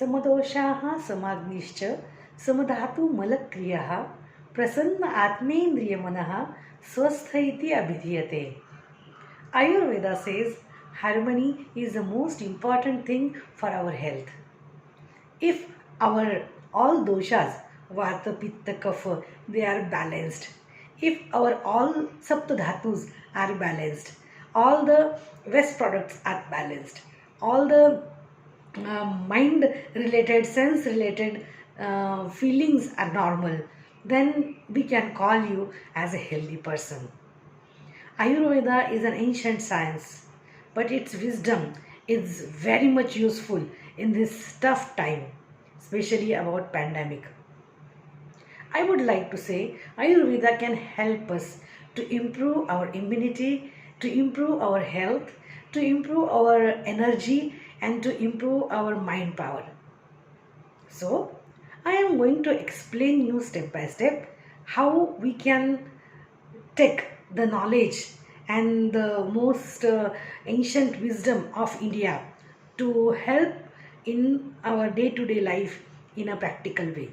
समदोषाः समाग्निश्च समधातु मलक्रियः प्रसन्न आत्मेन्द्रियमनः स्वस्थ इति अभिधीयते. Ayurveda says harmony is the most important thing for our health. If our all doshas, vata, pitta, kapha, they are balanced, if our all saptadhatus are balanced, all the waste products are balanced, all the mind related, sense related feelings are normal, then we can call you as a healthy person. Ayurveda is an ancient science, but its wisdom is very much useful in this tough time, especially about pandemic. I would like to say Ayurveda can help us to improve our immunity, to improve our health, to improve our energy, and to improve our mind power. So, I am going to explain you step by step how we can take the knowledge and the most ancient wisdom of India to help in our day-to-day life in a practical way.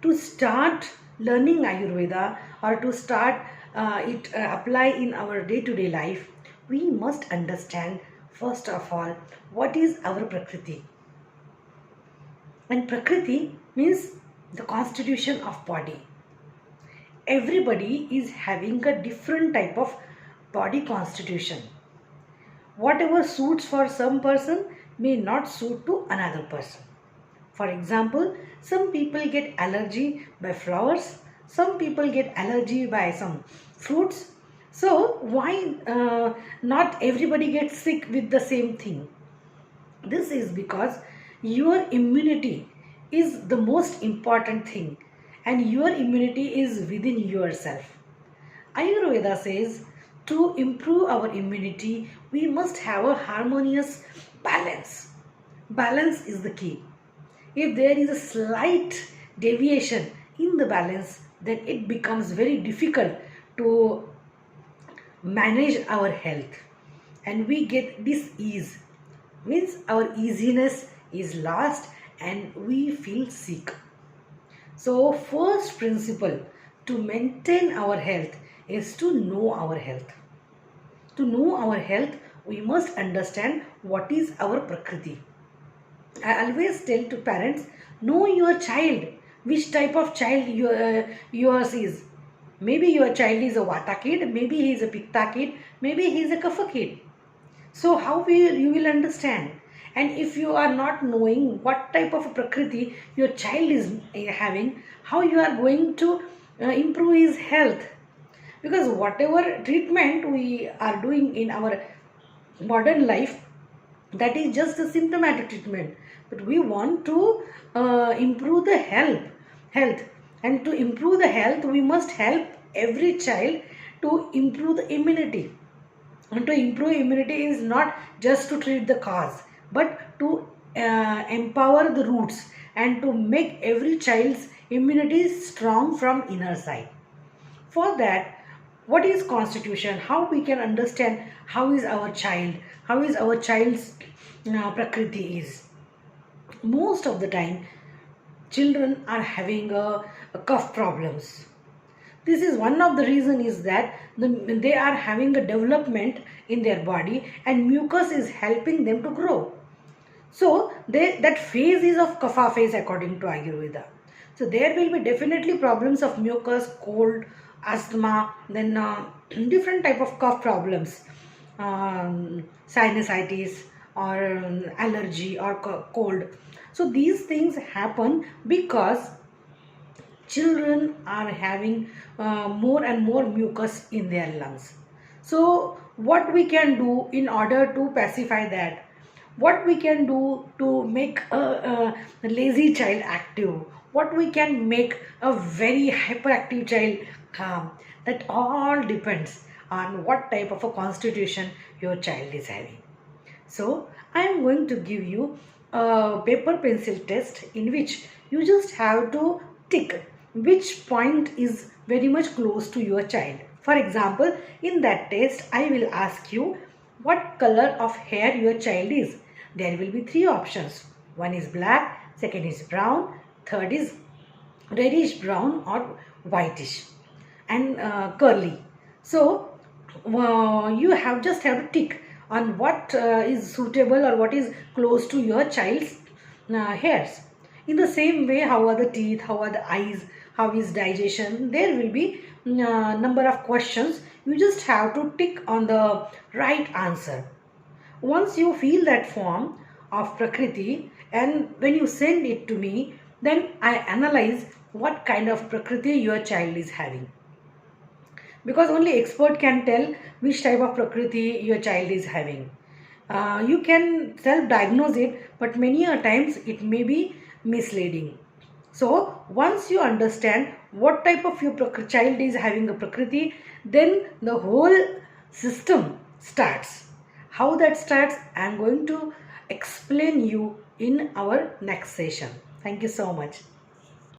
To start learning Ayurveda or to start apply in our day-to-day life, we must understand first of all what is our Prakriti. And Prakriti means the constitution of body. Everybody is having a different type of body constitution. Whatever suits for some person may not suit to another person. For example, some people get allergy by flowers, some people get allergy by some fruits. So why not everybody gets sick with the same thing? This is because your immunity is the most important thing, and your immunity is within yourself. Ayurveda says to improve our immunity, we must have a harmonious balance. Balance is the key. If there is a slight deviation in the balance, then it becomes very difficult to manage our health, and we get dis-ease, means our easiness is lost and we feel sick. So first principle to maintain our health is to know our health. To know our health, we must understand what is our Prakriti. I always tell to parents, know your child, which type of child yours is. Maybe your child is a Vata kid, maybe he is a Pitta kid, maybe he is a Kapha kid. So how you will understand? And if you are not knowing what type of Prakriti your child is having, how you are going to improve his health? Because whatever treatment we are doing in our modern life, that is just a symptomatic treatment, but we want to improve the health, and to improve the health we must help every child to improve the immunity. And to improve immunity is not just to treat the cause, but to empower the roots and to make every child's immunity strong from inner side. For that, what is constitution? How we can understand how is our child, how is our child's Prakriti is. Most of the time, children are having a cough problems. This is one of the reason is that they are having a development in their body, and mucus is helping them to grow. So that phase is of kapha phase according to Ayurveda. So there will be definitely problems of mucus, cold, asthma, then different type of cough problems, sinusitis or allergy or cold. So these things happen because children are having more and more mucus in their lungs. So what we can do in order to pacify that? What we can do to make a lazy child active? What we can make a very hyperactive child calm? That all depends on what type of a constitution your child is having. So I am going to give you a paper pencil test in which you just have to tick which point is very much close to your child. For example, in that test I will ask you what color of hair your child is. There will be three options. One is black, second is brown, third is reddish brown or whitish and curly. So you just have to tick on what is suitable or what is close to your child's hairs. In the same way, how are the teeth, how are the eyes, how is digestion, there will be number of questions. You just have to tick on the right answer. Once you fill that form of Prakriti and when you send it to me, then I analyze what kind of Prakriti your child is having. Because only expert can tell which type of Prakriti your child is having. You can self-diagnose it, but many a times it may be misleading. So once you understand what type of your child is having a Prakriti, then the whole system starts. How that starts, I am going to explain you in our next session. Thank you so much.